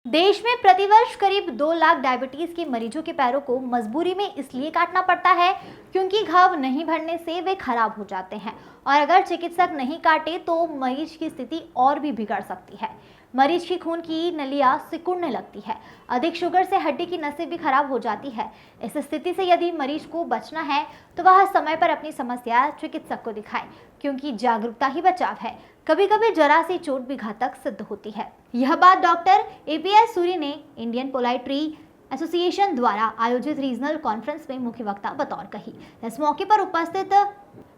देश में प्रतिवर्ष करीब 2 लाख डायबिटीज के मरीजों के पैरों को मजबूरी में इसलिए काटना पड़ता है क्योंकि घाव नहीं भरने से वे खराब हो जाते हैं और अगर चिकित्सक नहीं काटे तो मरीज की स्थिति और भी बिगड़ सकती है। मरीज की खून की नलियां सिकुड़ने लगती है, अधिक शुगर से हड्डी की नसें भी खराब हो जाती है। इस स्थिति से यदि मरीज को बचना है तो वह समय पर अपनी समस्या चिकित्सक को दिखाए, क्योंकि जागरूकता ही बचाव है। कभी कभी जरा सी चोट भी घातक सिद्ध होती है। यह बात डॉक्टर एपीएस सूरी ने इंडियन पोलाइट्री एसोसिएशन द्वारा आयोजित रीजनल कॉन्फ्रेंस में मुख्य वक्ता बतौर कही। इस मौके पर उपस्थित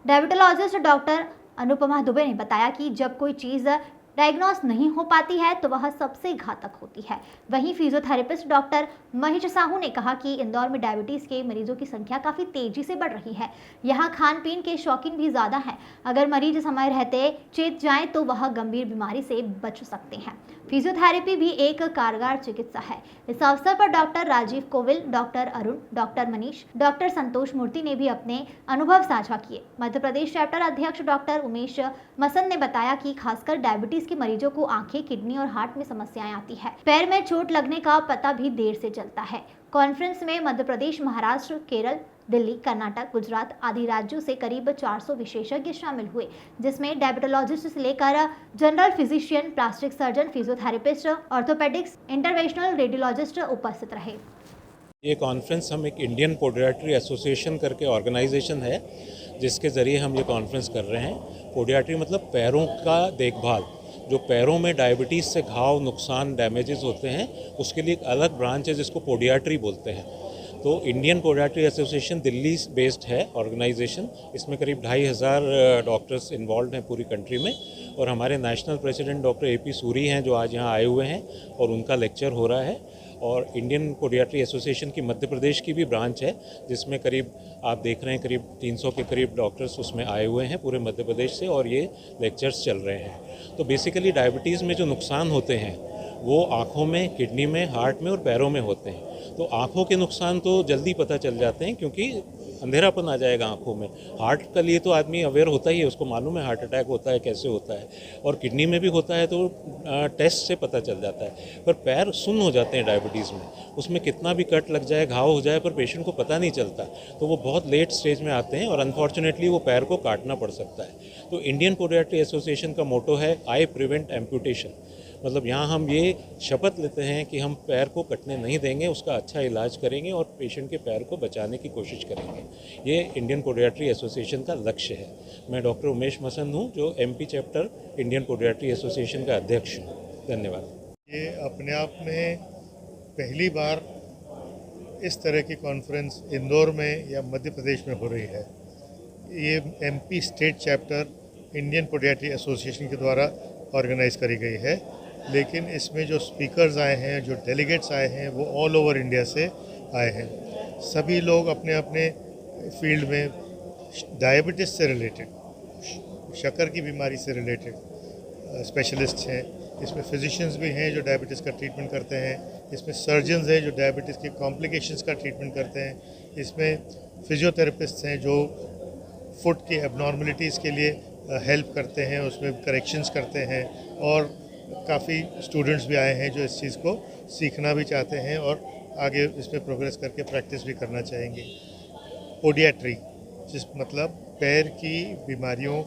डायबिटोलॉजिस्ट डॉक्टर अनुपमा दुबे ने बताया कि जब कोई चीज डायग्नोस नहीं हो पाती है तो वह सबसे घातक होती है। वहीं फिजियोथेरेपिस्ट डॉक्टर महेश साहू ने कहा कि इंदौर में डायबिटीज के मरीजों की संख्या काफी तेजी से बढ़ रही है। यहाँ खान पीन के शौकीन भी ज्यादा हैं। अगर मरीज समय रहते चेत जाएं तो वह गंभीर बीमारी से बच सकते हैं। फिजियोथेरेपी भी एक कारगर चिकित्सा है। इस अवसर पर doctor Rajiv Kovil, doctor Arun, doctor Manish, doctor Santosh Murthy ने भी अपने अनुभव साझा किए। मध्य प्रदेश चैप्टर अध्यक्ष डॉक्टर उमेश मसन ने बताया कि खासकर डायबिटीज के मरीजों को आंखें, किडनी और हार्ट में समस्याएं आती है। पैर में चोट लगने का पता भी देर से चलता है। कॉन्फ्रेंस में मध्य प्रदेश, महाराष्ट्र, केरल, दिल्ली, कर्नाटक, गुजरात आदि राज्यों से करीब 400 विशेषज्ञ शामिल हुए, जिसमें डायबिटोलॉजिस्ट से लेकर general physician, plastic surgeon, physiotherapist, orthopaedics, interventional radiologist उपस्थित रहे। ये कॉन्फ्रेंस हम एक इंडियन पोडियाट्री एसोसिएशन करके ऑर्गेनाइजेशन है, जिसके ज़रिए हम ये कॉन्फ्रेंस कर रहे हैं। पोडियाट्री मतलब पैरों का देखभाल। जो पैरों में डायबिटीज़ से घाव, नुकसान, डैमेजेस होते हैं, उसके लिए एक अलग ब्रांच है जिसको पोडियाट्री बोलते हैं। तो Indian podiatry association Delhi based है ऑर्गेनाइजेशन। इसमें करीब 2500 डॉक्टर्स इन्वॉल्व हैं पूरी कंट्री में, और हमारे national president doctor AP Suri हैं जो आज यहाँ आए हुए हैं और उनका लेक्चर हो रहा है। और इंडियन पोडियाट्री एसोसिएशन की मध्य प्रदेश की भी ब्रांच है, जिसमें करीब आप देख रहे हैं करीब 300 के करीब डॉक्टर्स उसमें आए हुए हैं पूरे मध्य प्रदेश से, और ये लेक्चर्स चल रहे हैं। तो बेसिकली डायबिटीज़ में जो नुकसान होते हैं वो आँखों में, किडनी में, हार्ट में और पैरों में होते हैं। तो आँखों के नुकसान तो जल्दी पता चल जाते हैं क्योंकि अंधेरापन आ जाएगा आँखों में। हार्ट के लिए तो आदमी अवेयर होता ही है, उसको मालूम है हार्ट अटैक होता है, कैसे होता है, और किडनी में भी होता है तो टेस्ट से पता चल जाता है। पर पैर सुन्न हो जाते हैं डायबिटीज़ में, उसमें कितना भी कट लग जाए, घाव हो जाए, पर पेशेंट को पता नहीं चलता, तो वो बहुत लेट स्टेज में आते हैं और अनफॉर्चुनेटली वो पैर को काटना पड़ सकता है। तो इंडियन पोडियाट्री एसोसिएशन का मोटो है आई प्रिवेंट एम्पुटेशन। मतलब यहाँ हम ये शपथ लेते हैं कि हम पैर को कटने नहीं देंगे, उसका अच्छा इलाज करेंगे और पेशेंट के पैर को बचाने की कोशिश करेंगे। ये इंडियन पोडियाट्री एसोसिएशन का लक्ष्य है। मैं डॉक्टर उमेश मसन हूँ, जो MP chapter Indian podiatry association का अध्यक्ष हूँ। धन्यवाद। ये अपने आप में पहली बार इस तरह की कॉन्फ्रेंस इंदौर में या मध्य प्रदेश में हो रही है। ये MP state chapter Indian podiatry association के द्वारा ऑर्गेनाइज करी गई है, लेकिन इसमें जो स्पीकर्स आए हैं, जो डेलीगेट्स आए हैं, वो ऑल ओवर इंडिया से आए हैं। सभी लोग अपने अपने फील्ड में डायबिटीज़ से रिलेटेड, शक्कर की बीमारी से रिलेटेड स्पेशलिस्ट हैं। इसमें फिजिशियंस भी हैं जो डायबिटीज़ का ट्रीटमेंट करते हैं, इसमें सर्जन्स हैं जो डायबिटीज़ के कॉम्प्लिकेशंस का ट्रीटमेंट करते हैं, इसमें फिजियोथेरेपिस्ट हैं जो फुट की एबनॉर्मलिटीज़ के लिए हेल्प करते हैं, उसमें करेक्शंस करते हैं, और काफ़ी स्टूडेंट्स भी आए हैं जो इस चीज़ को सीखना भी चाहते हैं और आगे इसमें प्रोग्रेस करके प्रैक्टिस भी करना चाहेंगे। पोडियाट्री जिस मतलब पैर की बीमारियों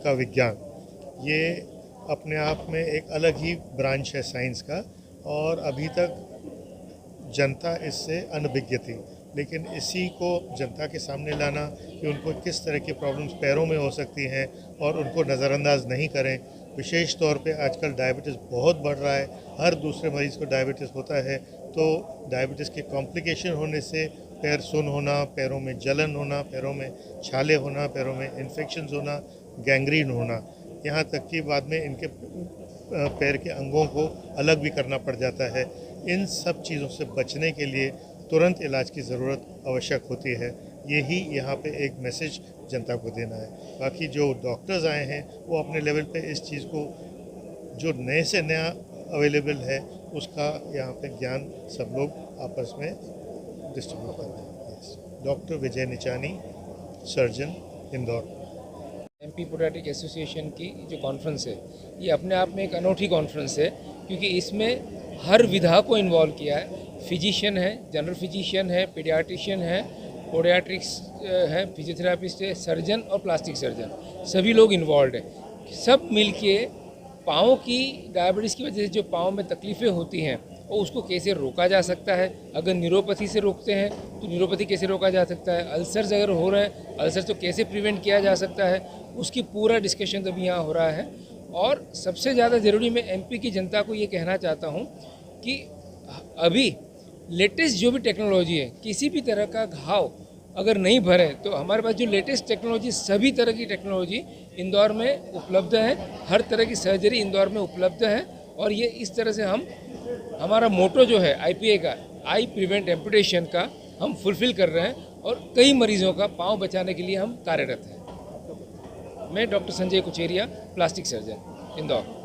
का विज्ञान, ये अपने आप में एक अलग ही ब्रांच है साइंस का, और अभी तक जनता इससे अनभिज्ञ थी। लेकिन इसी को जनता के सामने लाना कि उनको किस तरह की प्रॉब्लम्स पैरों में हो सकती हैं और उनको नज़रअंदाज नहीं करें। विशेष तौर पे आजकल डायबिटीज़ बहुत बढ़ रहा है, हर दूसरे मरीज़ को डायबिटीज़ होता है। तो डायबिटीज़ के कॉम्प्लिकेशन होने से पैर सुन्न होना, पैरों में जलन होना, पैरों में छाले होना, पैरों में इन्फेक्शंस होना, गैंग्रीन होना, यहाँ तक कि बाद में इनके पैर के अंगों को अलग भी करना पड़ जाता है। इन सब चीज़ों से बचने के लिए तुरंत इलाज की ज़रूरत आवश्यक होती है। यही यहाँ पे एक मैसेज जनता को देना है। बाकी जो डॉक्टर्स आए हैं वो अपने लेवल पे इस चीज़ को जो नए से नया अवेलेबल है उसका यहाँ पे ज्ञान सब लोग आपस में डिस्ट्रीब्यूट करते हैं। Doctor Vijay Nichani, surgeon, Indore. MP podiatric association की जो कॉन्फ्रेंस है, ये अपने आप में एक अनूठी कॉन्फ्रेंस है, क्योंकि इसमें हर विधा को इन्वॉल्व किया है। फिजिशियन है, जनरल फिजिशियन है, पीडियाट्रिशियन है, पोडियाट्रिक्स है, फिजियोथेरापिस्ट है, सर्जन और प्लास्टिक सर्जन, सभी लोग इन्वॉल्व है। सब मिलके पाँव की डायबिटीज़ की वजह से जो पाँव में तकलीफ़ें होती हैं और उसको कैसे रोका जा सकता है। अगर न्यूरोपैथी से रोकते हैं तो न्यूरोपैथी कैसे रोका जा सकता है, अल्सर्स अगर हो रहे हैं अल्सर तो कैसे प्रिवेंट किया जा सकता है, उसकी पूरा डिस्कशन अभी यहाँ हो रहा है। और सबसे ज़्यादा ज़रूरी मैं एमपी की जनता को ये कहना चाहता हूँ कि अभी लेटेस्ट जो भी टेक्नोलॉजी है, किसी भी तरह का घाव अगर नहीं भरे तो हमारे पास जो लेटेस्ट टेक्नोलॉजी, सभी तरह की टेक्नोलॉजी इंदौर में उपलब्ध है। हर तरह की सर्जरी इंदौर में उपलब्ध है। और ये इस तरह से हमारा मोटो जो है IPA का, आई प्रिवेंट एम्पुटेशन का, हम फुलफिल कर रहे हैं और कई मरीजों का पाँव बचाने के लिए हम कार्यरत हैं। मैं doctor Sanjay Kucheria, plastic surgeon, Indore.